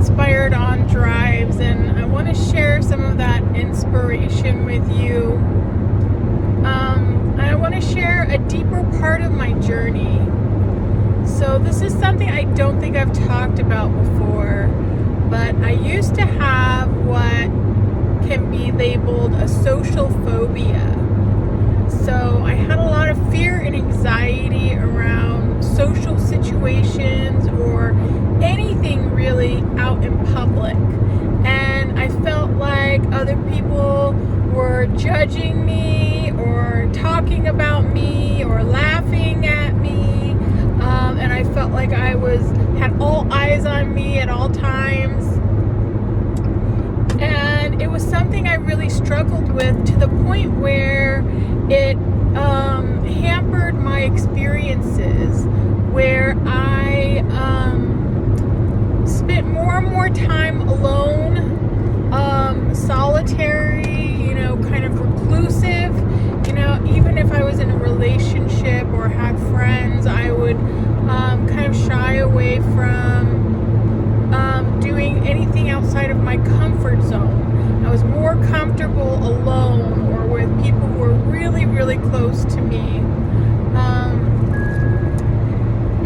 inspired on drives, and I want to share some of that inspiration with you. I want to share a deeper part of my journey. So this is something I don't think I've talked about before, but I used to have what can be labeled a social phobia. So I had a lot of fear and anxiety around social situations or anything really out in public. And I felt like other people were judging me or talking about me or laughing at me. And I felt like I had all eyes on me at all times. And it was something I really struggled with, to the point where it hampered my experiences, where I spent more and more time alone, solitary, kind of reclusive. Even if I was in a relationship or had friends, I would kind of shy away from doing anything outside of my comfort zone. I was more comfortable alone or with people who were really, really close to me.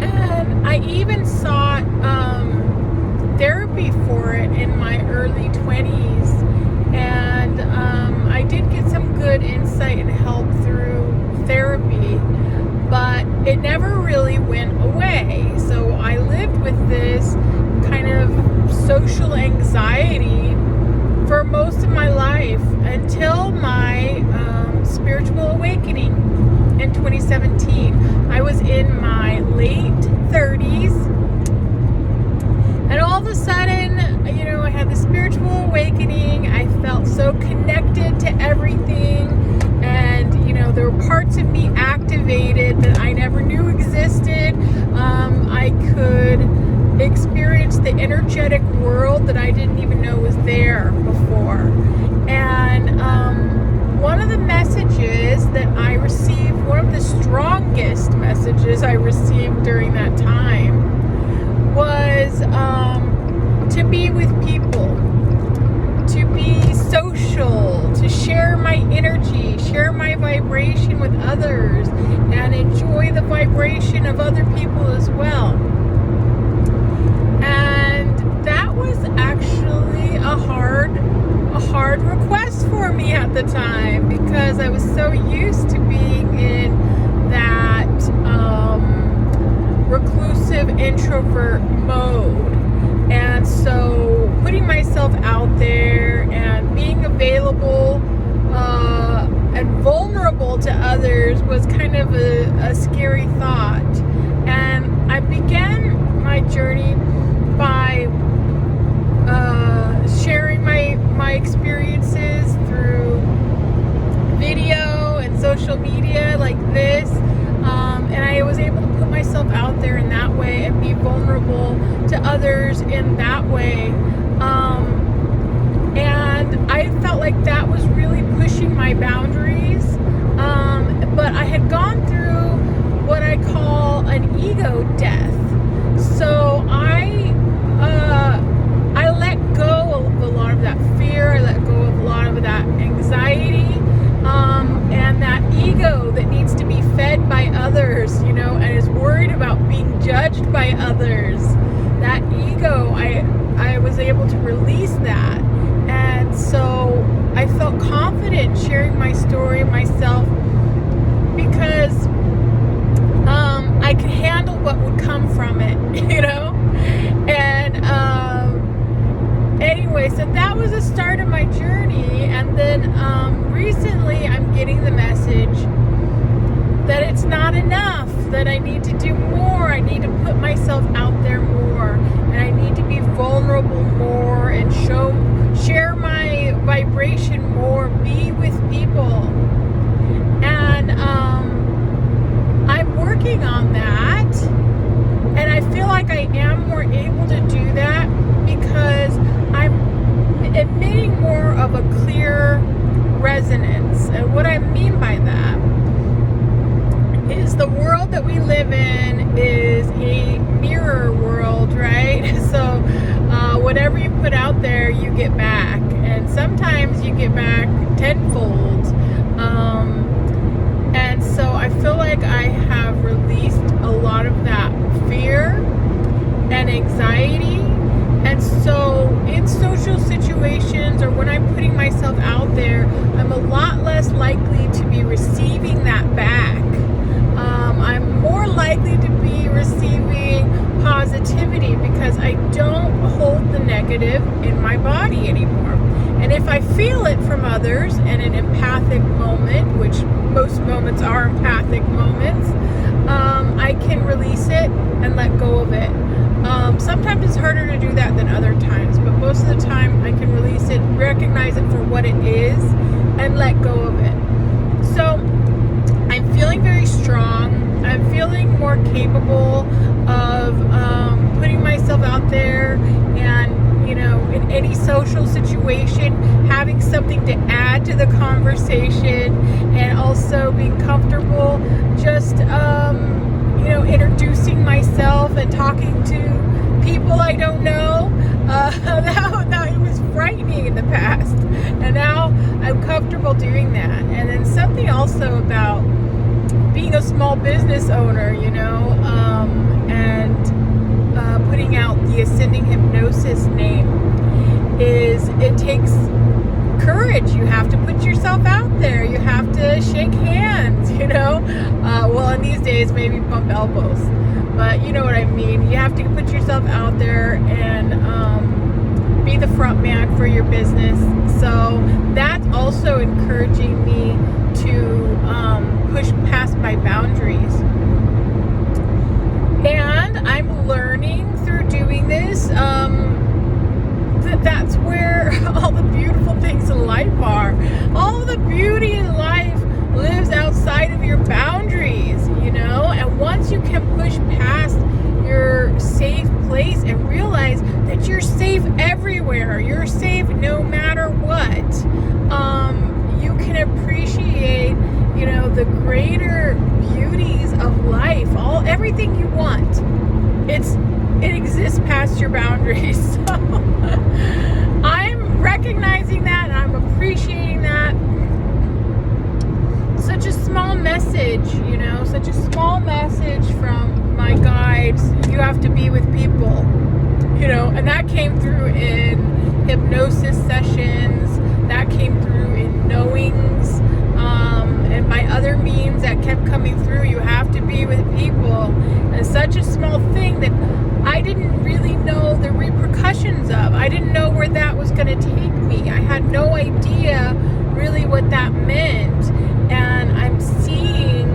And I even sought therapy for it in my early 20s. And I did get some good insight and help through therapy, but it never really went away. So I lived with this kind of social anxiety for most of my life until my spiritual awakening in 2017. I was in my late 30s, and all of a sudden, I had the spiritual awakening. I felt so connected to everything, and there were parts of me activated that I never knew existed. I could experience the energetic world that I didn't even know was there before. And one of the messages that I received, one of the strongest messages I received during that time, was to be with people, to be social, to share my energy, share my vibration with others, and enjoy the vibration of other people as well. And that was actually a hard request for me at the time, because I was so used to being in that reclusive introvert mode. And so putting myself out there and being available and vulnerable to others was kind of a scary thought. And I began my journey by sharing my experiences through video and social media like this. And I was able to put myself out there in that way and be vulnerable to others in that way. And I felt like that was really pushing my boundaries. But I had gone through what I call an ego death. So I let go of a lot of that fear. I let go of a lot of that anxiety. And that ego that needs to be fed by others, and is worried about being judged by others. That ego, I was able to release that. And so I felt confident sharing my story myself, because I could handle what would come from it, And anyway, so that was the start of my journey. And then recently I'm getting the message that it's not enough, that I need to do more. I need to put myself out there more, and I need to be vulnerable more and share my vibration more, be with people. And I'm working on that, and I feel like I am more able to do that because I'm emitting more of a clear resonance. And what I mean by that is the world that we live in is a mirror world, right? So whatever you get back tenfold. And so I feel like I have released a lot of that fear and anxiety. And so in social situations or when I'm putting myself out there, I'm a lot less likely to be receiving that back. I'm more likely to be receiving positivity because I don't hold the negative in my body anymore. And if I feel it from others in an empathic moment, which most moments are empathic moments, I can release it and let go of it. Sometimes it's harder to do that than other times, but most of the time I can release it, recognize it for what it is, and let go of it. So I'm feeling very strong. I'm feeling more capable of putting myself out there and, in any social situation, having something to add to the conversation, and also being comfortable just, introducing myself and talking to people I don't know. That it was frightening in the past, and now I'm comfortable doing that. And then something also about being a small business owner, and putting out the Ascending Hypnosis name is it takes courage. You have to put yourself out there. You have to shake hands, well, in these days, maybe bump elbows, but you know what I mean. You have to put yourself out there and be the front man for your business. So that's also encouraging me to push past my boundaries. And I'm learning through doing this that's where all the beautiful things in life are. All the beauty in life lives outside of your boundaries, and once you can push past your safe place and realize that you're safe everywhere, you're safe no matter what, you can appreciate, the greater beauties of life, everything you want. It exists past your boundaries. So I'm recognizing that, and I'm appreciating that. Such a small message, such a small message from my guides. You have to be with people, and that came through in hypnosis sessions, that came through in knowings, and by other means that kept coming through. You have to be with people. And it's such a small thing that I didn't really know the repercussions of. I didn't know where that was going to take me. I had no idea really what that meant. And I'm seeing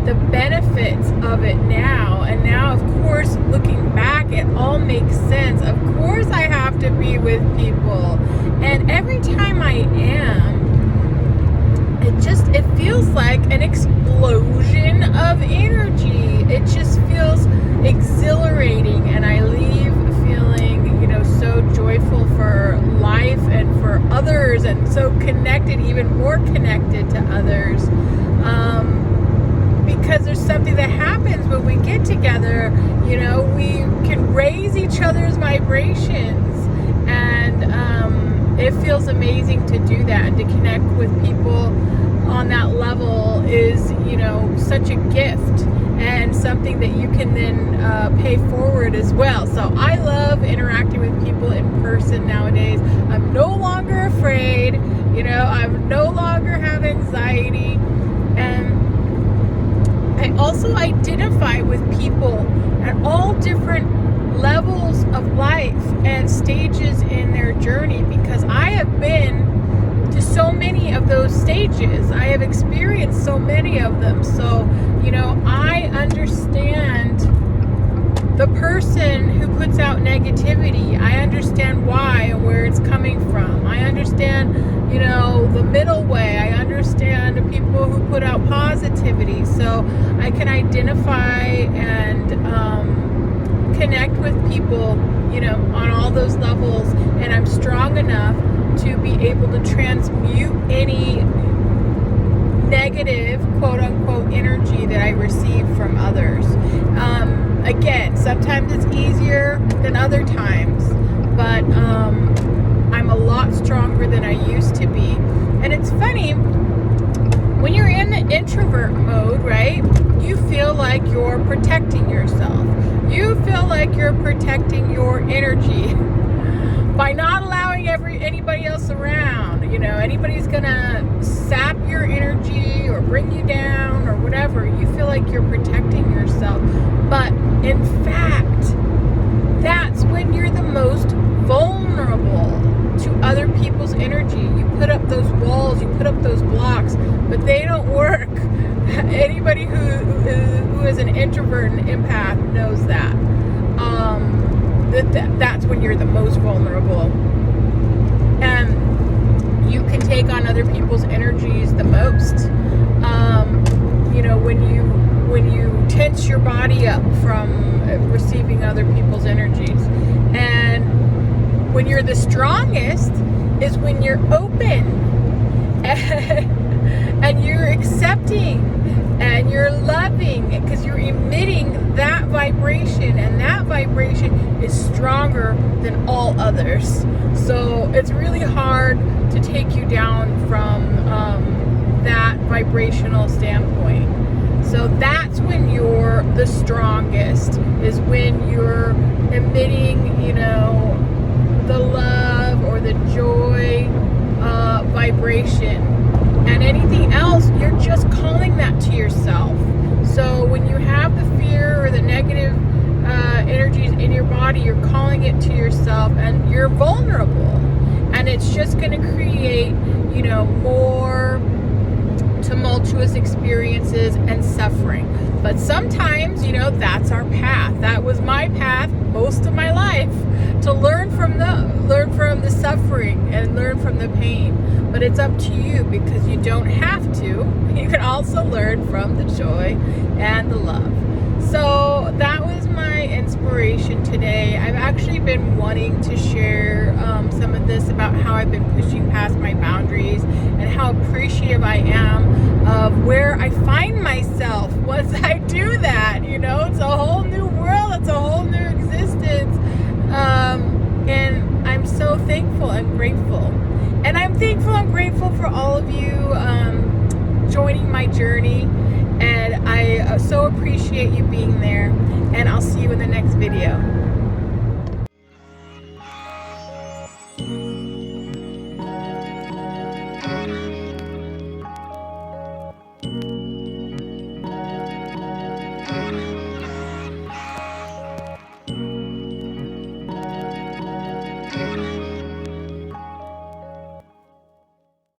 the benefits of it now. And now, of course, looking back, it all makes sense. Of course, I have to be with people. And every time I am, it feels like an explosion of energy. It just feels exhilarating, and I leave feeling, so joyful for life and for others, and so connected, even more connected to others. Because there's something that happens when we get together, we can raise each other's vibrations, and it feels amazing to do that, and to connect with people on that level is, such a gift, and something that you can then pay forward as well. So I love interacting with people in person nowadays. I'm no longer afraid, I no longer have anxiety, and I also identify with people at all different levels of life and stages in their journey, because I have been to so many of those stages. I have experienced so many of them. So, I understand the person who puts out negativity. I understand why and where it's coming from. I understand, the middle way. I understand the people who put out positivity. So I can identify and connect with people, on all those levels. And I'm strong enough to be able to transmute any negative, quote unquote, energy that I receive from others. Again, sometimes it's easier than other times, but I'm a lot stronger than I used to be. And it's funny, when you're in the introvert mode, right, you feel like you're protecting yourself. You feel like you're protecting your energy by not allowing anybody else around. You know, anybody's gonna sap your energy or bring you down or whatever. You feel like you're protecting yourself. But in fact, that's when you're the most vulnerable to other people's energy. You put up those walls, you put up those blocks, but they don't work. Anybody who is an introvert and empath knows that. That's when you're the most vulnerable. And you can take on other people's energies the most. You know, when you tense your body up from receiving other people's energies. And when you're the strongest is when you're open and you're accepting and you're loving, because you're emitting that vibration, and that vibration is stronger than all others. So it's really hard to take you down from that vibrational standpoint. So that's when you're the strongest, is when you're emitting, you know, the love or the joy vibration. And anything else, you're just calling that to yourself. So when you have the fear or the negative energies in your body, you're calling it to yourself, and you're vulnerable. And it's just going to create, you know, more tumultuous experiences and suffering. But sometimes, you know, that's our path. That was my path most of my life, to learn from the suffering and learn from the pain. But it's up to you, because you don't have to. You can also learn from the joy and the love. So that was my inspiration today. I've actually been wanting to share some of this about how I've been pushing past my boundaries and how appreciative I am of where I find myself once I do that. You know, it's a whole new world. It's a whole new existence. And I'm so thankful and grateful. And I'm thankful and grateful for all of you joining my journey. And I so appreciate you being there. And I'll see you in the next video.